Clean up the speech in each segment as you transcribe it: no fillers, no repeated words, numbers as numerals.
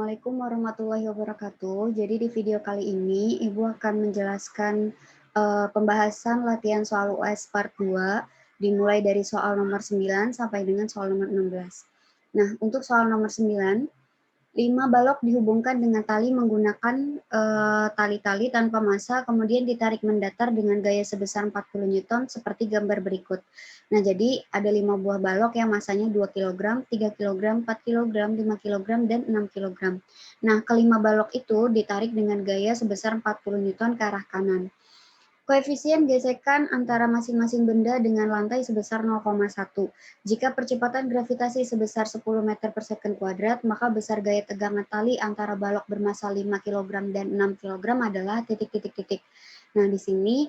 Assalamualaikum warahmatullahi wabarakatuh. Jadi di video kali ini Ibu akan menjelaskan pembahasan latihan soal US Part 2 dimulai dari soal nomor 9 sampai dengan soal nomor 16. Nah, untuk soal nomor 9, 5 balok dihubungkan dengan tali menggunakan tali-tali tanpa massa, kemudian ditarik mendatar dengan gaya sebesar 40 Newton seperti gambar berikut. Nah, jadi ada 5 buah balok yang masanya 2 kg, 3 kg, 4 kg, 5 kg, dan 6 kg. Nah, kelima balok itu ditarik dengan gaya sebesar 40 Newton ke arah kanan. Koefisien gesekan antara masing-masing benda dengan lantai sebesar 0,1. Jika percepatan gravitasi sebesar 10 meter per second kuadrat, maka besar gaya tegangan tali antara balok bermassa 5 kg dan 6 kg adalah titik-titik-titik. Nah, di sini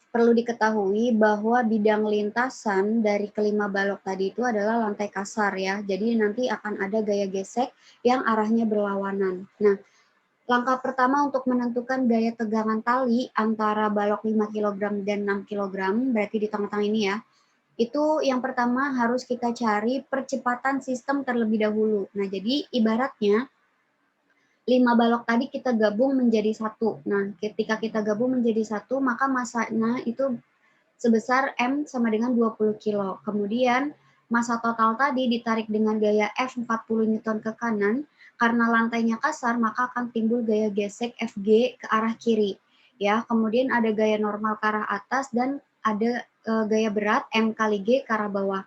perlu diketahui bahwa bidang lintasan dari kelima balok tadi itu adalah lantai kasar ya. Jadi nanti akan ada gaya gesek yang arahnya berlawanan. Nah, langkah pertama untuk menentukan gaya tegangan tali antara balok 5 kg dan 6 kg, berarti di tengah-tengah ini ya, itu yang pertama harus kita cari percepatan sistem terlebih dahulu. Nah, jadi ibaratnya 5 balok tadi kita gabung menjadi satu. Nah, ketika kita gabung menjadi satu, maka masanya itu sebesar M sama dengan 20 kilo. Kemudian massa total tadi ditarik dengan gaya F 40 Newton ke kanan, karena lantainya kasar maka akan timbul gaya gesek Fg ke arah kiri. Ya, kemudian ada gaya normal ke arah atas dan ada gaya berat M kali G ke arah bawah.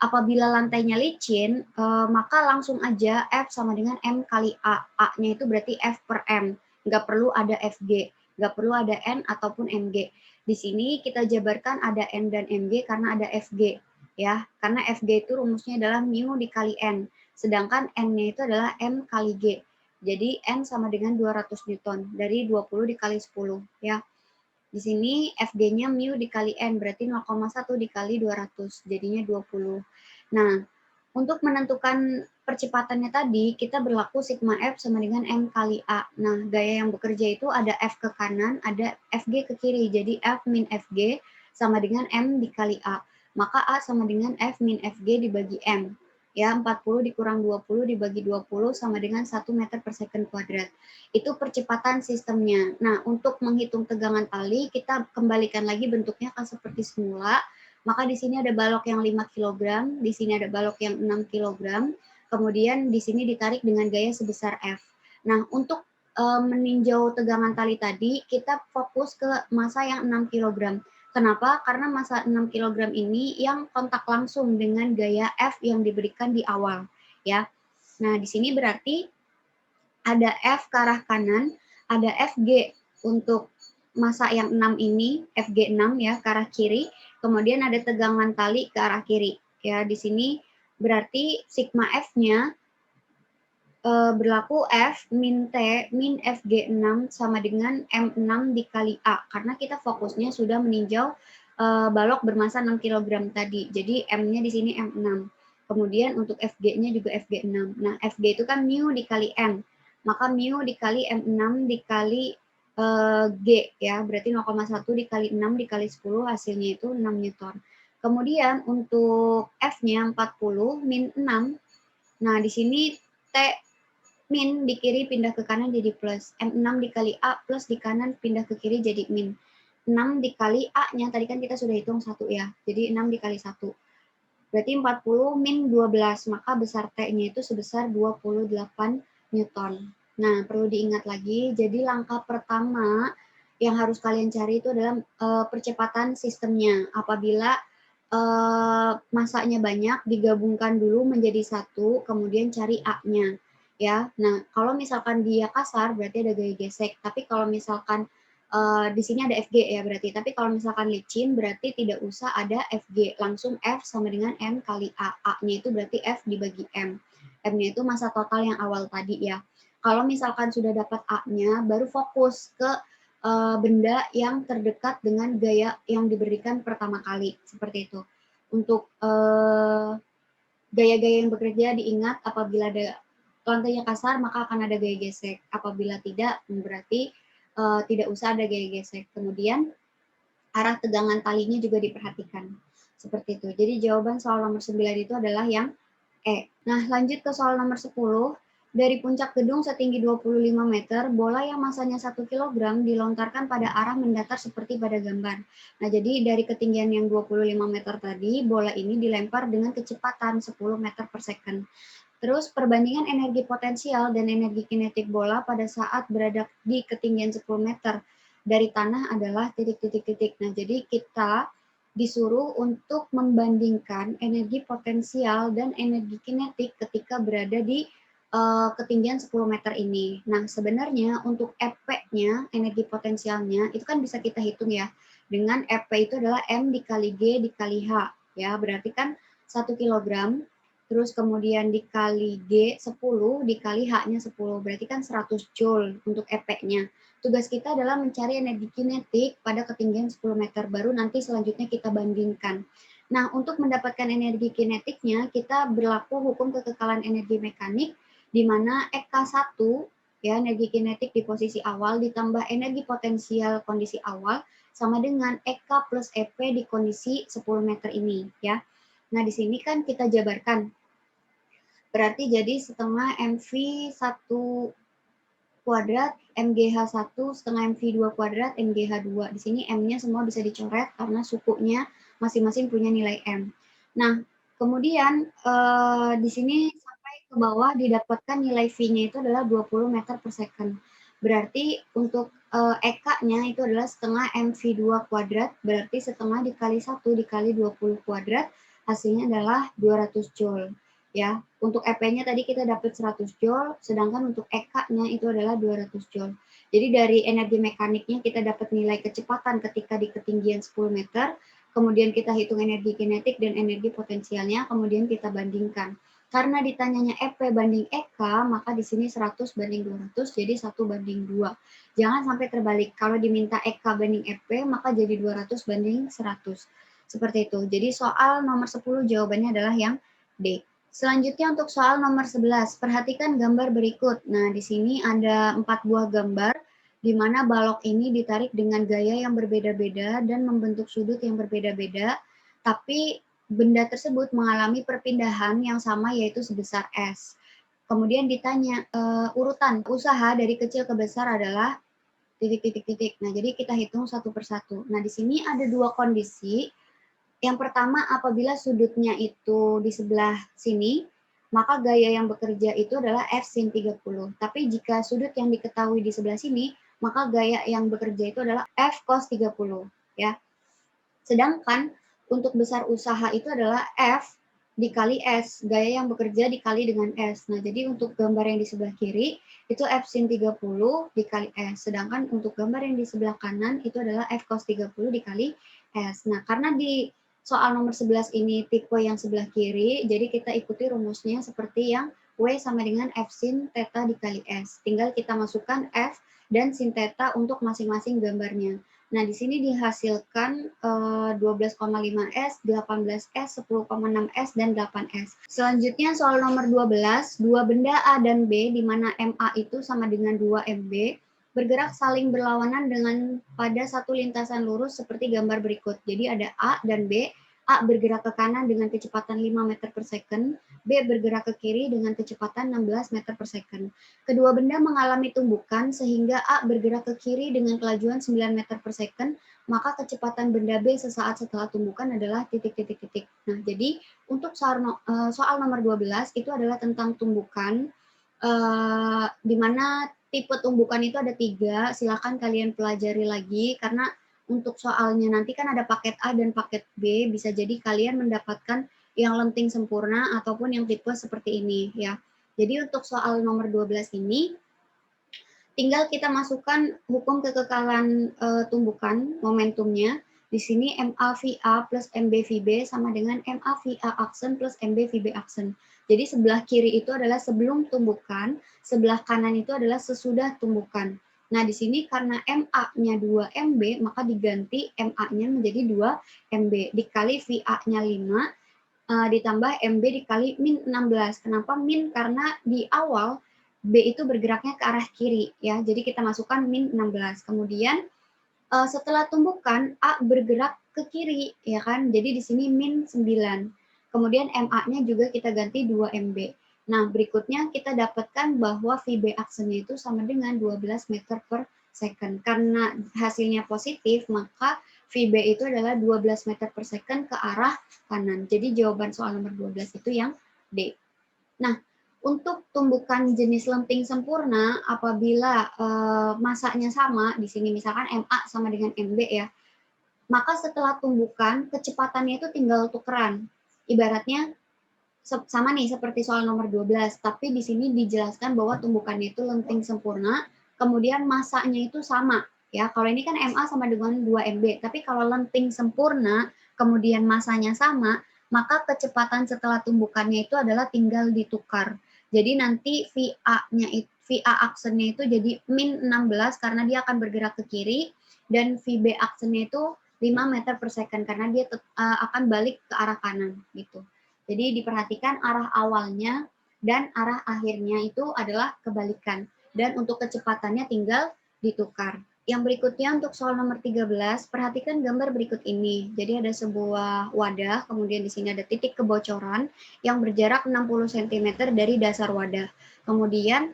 Apabila lantainya licin, maka langsung aja F sama dengan M kali A. A-nya itu berarti F per M. Nggak perlu ada Fg, nggak perlu ada N ataupun Mg. Di sini kita jabarkan ada N dan Mg karena ada Fg. Ya, karena Fg itu rumusnya adalah mu dikali N. Sedangkan N-nya itu adalah M kali G. Jadi N sama dengan 200 Newton dari 20 dikali 10 ya. Di sini Fg-nya mu dikali N, berarti 0,1 dikali 200, jadinya 20. Nah, untuk menentukan percepatannya tadi, kita berlaku sigma F sama dengan M kali A. Nah, gaya yang bekerja itu ada F ke kanan, ada Fg ke kiri. Jadi F min Fg sama dengan M dikali A. Maka A sama dengan F min Fg dibagi M. Ya, 40 dikurang 20 dibagi 20 sama dengan 1 meter per second kuadrat. Itu percepatan sistemnya. Nah, untuk menghitung tegangan tali, kita kembalikan lagi bentuknya kan seperti semula. Maka di sini ada balok yang 5 kg, di sini ada balok yang 6 kg, kemudian di sini ditarik dengan gaya sebesar F. Nah, untuk meninjau tegangan tali tadi, kita fokus ke massa yang 6 kg. Kenapa? Karena massa 6 kg ini yang kontak langsung dengan gaya F yang diberikan di awal, ya. Nah, di sini berarti ada F ke arah kanan, ada Fg untuk massa yang 6 ini, Fg 6 ya ke arah kiri, kemudian ada tegangan tali ke arah kiri. Ya, di sini berarti sigma F-nya berlaku F min T min Fg 6 sama dengan M6 dikali A, karena kita fokusnya sudah meninjau balok bermassa 6 kg tadi. Jadi M-nya di sini M6. Kemudian untuk Fg-nya juga Fg 6. Nah, Fg itu kan mu dikali M. Maka mu dikali M6 dikali G ya, berarti 0,1 dikali 6 dikali 10 hasilnya itu 6 Newton. Kemudian untuk F-nya 40 min 6. Nah, di sini T min di kiri pindah ke kanan jadi plus. M6 dikali A plus di kanan pindah ke kiri jadi min. 6 dikali A-nya, tadi kan kita sudah hitung 1 ya. Jadi 6 dikali 1. Berarti 40 min 12, maka besar T-nya itu sebesar 28 Newton. Nah, perlu diingat lagi, jadi langkah pertama yang harus kalian cari itu adalah percepatan sistemnya. Apabila massanya banyak, digabungkan dulu menjadi satu, kemudian cari A-nya. Ya, nah kalau misalkan dia kasar berarti ada gaya gesek. Tapi kalau misalkan di sini ada Fg ya berarti. Tapi kalau misalkan licin berarti tidak usah ada Fg, langsung F sama dengan M kali A. A-nya itu berarti F dibagi M. M-nya itu massa total yang awal tadi ya. Kalau misalkan sudah dapat A-nya, baru fokus ke benda yang terdekat dengan gaya yang diberikan pertama kali seperti itu. Untuk gaya-gaya yang bekerja diingat apabila ada lantainya kasar maka akan ada gaya gesek. Apabila tidak berarti tidak usah ada gaya gesek. Kemudian arah tegangan talinya juga diperhatikan. Seperti itu. Jadi jawaban soal nomor 9 itu adalah yang E. Nah, lanjut ke soal nomor 10. Dari puncak gedung setinggi 25 meter, bola yang masanya 1 kilogram dilontarkan pada arah mendatar seperti pada gambar. Nah, jadi dari ketinggian yang 25 meter tadi, bola ini dilempar dengan kecepatan 10 meter per second. Terus perbandingan energi potensial dan energi kinetik bola pada saat berada di ketinggian 10 meter dari tanah adalah titik-titik-titik. Nah, jadi kita disuruh untuk membandingkan energi potensial dan energi kinetik ketika berada di ketinggian 10 meter ini. Nah, sebenarnya untuk EP-nya, energi potensialnya, itu kan bisa kita hitung ya. Dengan EP itu adalah M dikali G dikali H. Ya, berarti kan 1 kilogram, terus kemudian dikali G 10, dikali H-nya 10. Berarti kan 100 Joule untuk EP-nya. Tugas kita adalah mencari energi kinetik pada ketinggian 10 meter. Baru nanti selanjutnya kita bandingkan. Nah, untuk mendapatkan energi kinetiknya, kita berlaku hukum kekekalan energi mekanik di mana EK1 ya energi kinetik di posisi awal ditambah energi potensial kondisi awal sama dengan EK plus EP di kondisi 10 meter ini ya. Nah, di sini kan kita jabarkan. Berarti jadi setengah MV 1 kuadrat MGH1 setengah MV2 kuadrat MGH2. Di sini M-nya semua bisa dicoret karena sukunya masing-masing punya nilai M. Nah, kemudian di sini sampai ke bawah didapatkan nilai V-nya itu adalah 20 meter per second. Berarti untuk EK-nya itu adalah setengah MV2 kuadrat, berarti setengah dikali 1 dikali 20 kuadrat, hasilnya adalah 200 Joule. Ya, untuk EP-nya tadi kita dapat 100 Joule, sedangkan untuk EK-nya itu adalah 200 Joule. Jadi dari energi mekaniknya kita dapat nilai kecepatan ketika di ketinggian 10 meter, kemudian kita hitung energi kinetik dan energi potensialnya, kemudian kita bandingkan. Karena ditanyanya EP banding EK, maka di sini 100 banding 200, jadi 1 banding 2. Jangan sampai terbalik. Kalau diminta EK banding EP, maka jadi 200 banding 100. Seperti itu. Jadi soal nomor 10 jawabannya adalah yang D. Selanjutnya untuk soal nomor 11, perhatikan gambar berikut. Nah, di sini ada 4 buah gambar, di mana balok ini ditarik dengan gaya yang berbeda-beda dan membentuk sudut yang berbeda-beda, tapi benda tersebut mengalami perpindahan yang sama yaitu sebesar S. Kemudian ditanya, urutan usaha dari kecil ke besar adalah titik-titik-titik. Nah, jadi kita hitung satu persatu. Nah, di sini ada 2 kondisi. Yang pertama, apabila sudutnya itu di sebelah sini, maka gaya yang bekerja itu adalah F sin 30. Tapi jika sudut yang diketahui di sebelah sini, maka gaya yang bekerja itu adalah F cos 30. Ya. Sedangkan untuk besar usaha itu adalah F dikali S, gaya yang bekerja dikali dengan S. Nah, jadi untuk gambar yang di sebelah kiri, itu F sin 30 dikali S. Sedangkan untuk gambar yang di sebelah kanan, itu adalah F cos 30 dikali S. Nah, karena di soal nomor 11 ini tipe yang sebelah kiri, jadi kita ikuti rumusnya seperti yang W sama dengan F sin theta dikali S. Tinggal kita masukkan F dan sin theta untuk masing-masing gambarnya. Nah, di sini dihasilkan 12,5S, 18S, 10,6S, dan 8S. Selanjutnya soal nomor 12, dua benda A dan B, di mana MA itu sama dengan 2MB, bergerak saling berlawanan dengan pada satu lintasan lurus seperti gambar berikut. Jadi ada A dan B, A bergerak ke kanan dengan kecepatan 5 meter per second, B bergerak ke kiri dengan kecepatan 16 meter per second. Kedua benda mengalami tumbukan sehingga A bergerak ke kiri dengan kelajuan 9 meter per second, maka kecepatan benda B sesaat setelah tumbukan adalah titik-titik-titik. Nah, jadi untuk soal nomor 12 itu adalah tentang tumbukan, di mana tipe tumbukan itu ada 3, silakan kalian pelajari lagi, karena untuk soalnya nanti kan ada paket A dan paket B, bisa jadi kalian mendapatkan yang lenting sempurna ataupun yang tipe seperti ini ya. Jadi untuk soal nomor 12 ini, tinggal kita masukkan hukum kekekalan tumbukan, momentumnya. Di sini MA/VA plus MB/VB sama dengan MA/VA aksen plus MB/VB aksen. Jadi sebelah kiri itu adalah sebelum tumbukan, sebelah kanan itu adalah sesudah tumbukan. Nah, di sini karena MA-nya 2MB, maka diganti MA-nya menjadi 2MB. Dikali VA-nya 5, ditambah MB dikali min 16. Kenapa min? Karena di awal B itu bergeraknya ke arah kiri ya. Jadi kita masukkan min 16. Kemudian setelah tumbukan A bergerak ke kiri ya kan. Jadi di sini min 9. Kemudian MA-nya juga kita ganti 2MB. Nah, berikutnya kita dapatkan bahwa VB aksennya itu sama dengan 12 meter per second. Karena hasilnya positif, maka VB itu adalah 12 meter per second ke arah kanan. Jadi jawaban soal nomor 12 itu yang D. Nah, untuk tumbukan jenis lenting sempurna, apabila masanya sama, di sini misalkan MA sama dengan MB ya, maka setelah tumbukan, kecepatannya itu tinggal tukeran. Ibaratnya sama nih seperti soal nomor 12, tapi di sini dijelaskan bahwa tumbukannya itu lenting sempurna, kemudian masanya itu sama. Ya, kalau ini kan MA sama dengan 2 MB, tapi kalau lenting sempurna, kemudian masanya sama, maka kecepatan setelah tumbukannya itu adalah tinggal ditukar. Jadi nanti VA aksennya itu jadi min 16 karena dia akan bergerak ke kiri, dan VB aksennya itu 5 meter per second karena dia akan balik ke arah kanan gitu. Jadi diperhatikan arah awalnya dan arah akhirnya itu adalah kebalikan. Dan untuk kecepatannya tinggal ditukar. Yang berikutnya untuk soal nomor 13, perhatikan gambar berikut ini. Jadi ada sebuah wadah, kemudian di sini ada titik kebocoran yang berjarak 60 cm dari dasar wadah. Kemudian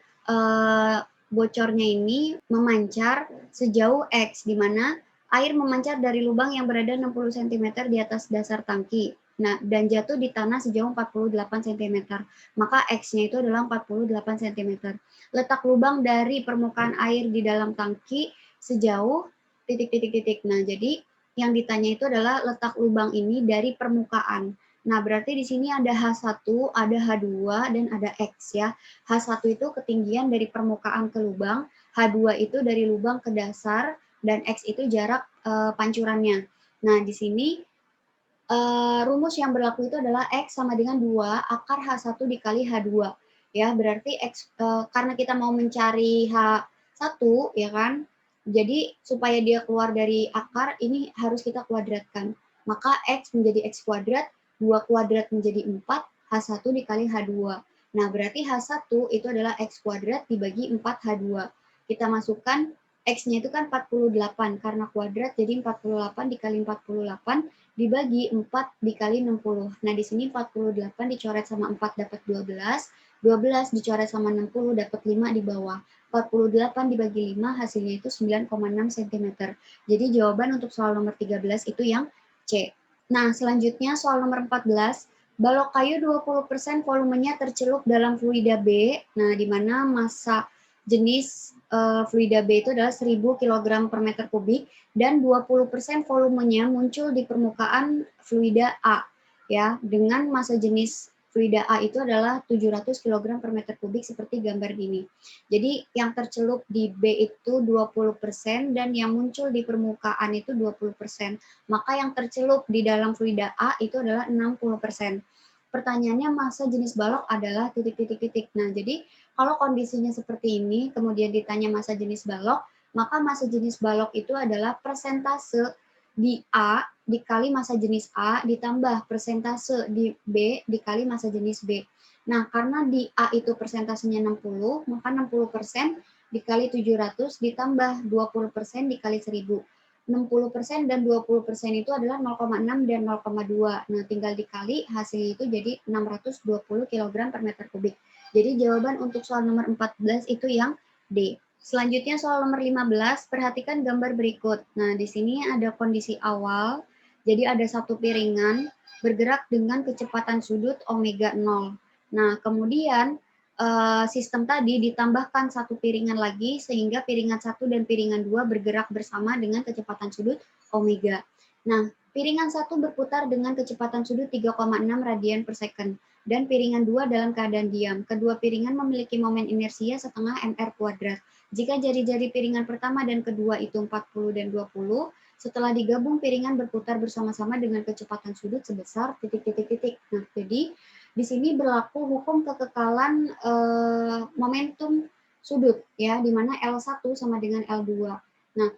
bocornya ini memancar sejauh X, di mana air memancar dari lubang yang berada 60 cm di atas dasar tangki. Nah, dan jatuh di tanah sejauh 48 cm. Maka X-nya itu adalah 48 cm. Letak lubang dari permukaan air di dalam tangki sejauh titik-titik-titik. Nah, jadi yang ditanya itu adalah letak lubang ini dari permukaan. Nah, berarti di sini ada H1, ada H2, dan ada X ya. H1 itu ketinggian dari permukaan ke lubang, H2 itu dari lubang ke dasar, dan X itu jarak pancurannya. Nah, di sini rumus yang berlaku itu adalah X sama dengan 2 akar H1 dikali H2. Ya, berarti X, karena kita mau mencari H1, ya kan, jadi supaya dia keluar dari akar, ini harus kita kuadratkan. Maka X menjadi X kuadrat, 2 kuadrat menjadi 4, H1 dikali H2. Nah, berarti H1 itu adalah X kuadrat dibagi 4 H2. Kita masukkan X-nya itu kan 48, karena kuadrat jadi 48 dikali 48, dibagi 4 dikali 60. Nah, di sini 48 dicoret sama 4 dapat 12, 12 dicoret sama 60 dapat 5 di bawah. 48 dibagi 5 hasilnya itu 9,6 cm. Jadi jawaban untuk soal nomor 13 itu yang C. Nah, selanjutnya soal nomor 14, balok kayu 20% volumenya tercelup dalam fluida B. Nah, di mana massa jenis fluida B itu adalah 1000 kg per meter kubik dan 20% volumenya muncul di permukaan fluida A ya, dengan massa jenis fluida A itu adalah 700 kg per meter kubik seperti gambar ini. Jadi yang tercelup di B itu 20% dan yang muncul di permukaan itu 20%. Maka yang tercelup di dalam fluida A itu adalah 60%. Pertanyaannya massa jenis balok adalah titik-titik-titik. Nah, jadi kalau kondisinya seperti ini, kemudian ditanya massa jenis balok, maka massa jenis balok itu adalah persentase di A dikali massa jenis A ditambah persentase di B dikali massa jenis B. Nah, karena di A itu persentasenya 60, maka 60% dikali 700 ditambah 20% dikali 1000. 60% dan 20% itu adalah 0,6 dan 0,2. Nah, tinggal dikali, hasilnya itu jadi 620 kg per meter kubik. Jadi jawaban untuk soal nomor 14 itu yang D. Selanjutnya soal nomor 15, perhatikan gambar berikut. Nah, di sini ada kondisi awal, jadi ada satu piringan bergerak dengan kecepatan sudut omega 0. Nah, kemudian sistem tadi ditambahkan satu piringan lagi sehingga piringan 1 dan piringan 2 bergerak bersama dengan kecepatan sudut omega. Nah, piringan 1 berputar dengan kecepatan sudut 3,6 radian per second dan piringan 2 dalam keadaan diam. Kedua piringan memiliki momen inersia setengah mr kuadrat. Jika jari-jari piringan pertama dan kedua itu 40 dan 20, setelah digabung piringan berputar bersama-sama dengan kecepatan sudut sebesar titik-titik-titik. Nah, jadi di sini berlaku hukum kekekalan momentum sudut ya, di mana L1 sama dengan L2. Nah,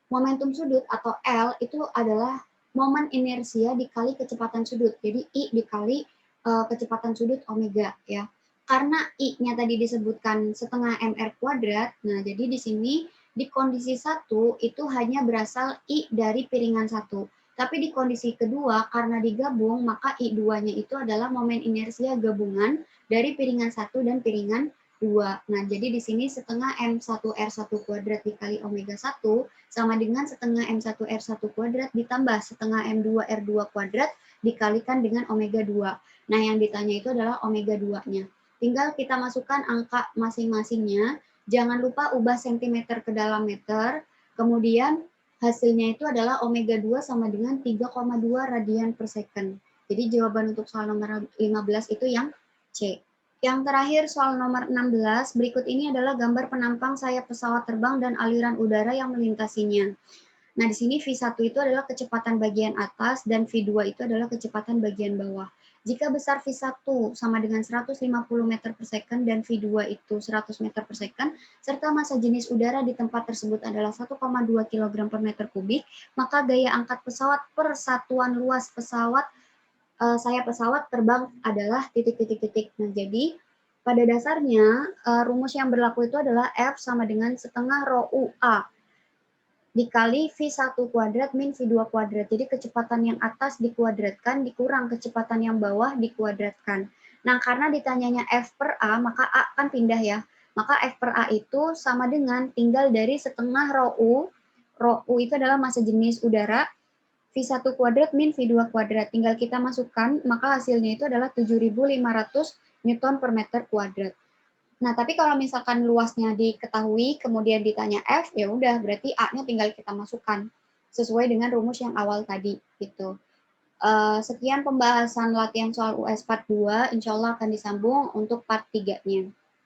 momentum sudut atau L itu adalah momen inersia dikali kecepatan sudut. Jadi I dikali kecepatan sudut omega ya. Karena I-nya tadi disebutkan setengah mr kuadrat, nah jadi di sini di kondisi 1 itu hanya berasal I dari piringan 1. Tapi di kondisi kedua, karena digabung, maka I2-nya itu adalah momen inersia gabungan dari piringan 1 dan piringan 2. Nah, jadi di sini setengah M1R1 kuadrat dikali omega 1 sama dengan setengah M1R1 kuadrat ditambah setengah M2R2 kuadrat dikalikan dengan omega 2. Nah, yang ditanya itu adalah omega 2-nya. Tinggal kita masukkan angka masing-masingnya. Jangan lupa ubah cm ke dalam meter. Kemudian hasilnya itu adalah omega 2 sama dengan 3,2 radian per second. Jadi jawaban untuk soal nomor 15 itu yang C. Yang terakhir soal nomor 16, berikut ini adalah gambar penampang sayap pesawat terbang dan aliran udara yang melintasinya. Nah, di sini V1 itu adalah kecepatan bagian atas dan V2 itu adalah kecepatan bagian bawah. Jika besar V1 sama dengan 150 meter per second dan V2 itu 100 meter per second, serta massa jenis udara di tempat tersebut adalah 1,2 kg per meter kubik, maka gaya angkat pesawat per satuan luas pesawat, sayap pesawat terbang adalah titik-titik-titik. Nah, jadi pada dasarnya rumus yang berlaku itu adalah F sama dengan setengah rho UA dikali V1 kuadrat min V2 kuadrat. Jadi kecepatan yang atas dikuadratkan dikurang kecepatan yang bawah dikuadratkan. Nah, karena ditanyanya F per A, maka A kan pindah ya. Maka F per A itu sama dengan tinggal dari setengah rho U. Rho U itu adalah massa jenis udara. V1 kuadrat min V2 kuadrat. Tinggal kita masukkan, maka hasilnya itu adalah 7.500 Newton per meter kuadrat. Nah, tapi kalau misalkan luasnya diketahui, kemudian ditanya F, ya udah berarti A-nya tinggal kita masukkan sesuai dengan rumus yang awal tadi gitu. Sekian pembahasan latihan soal US Part 2, insya Allah akan disambung untuk part 3-nya.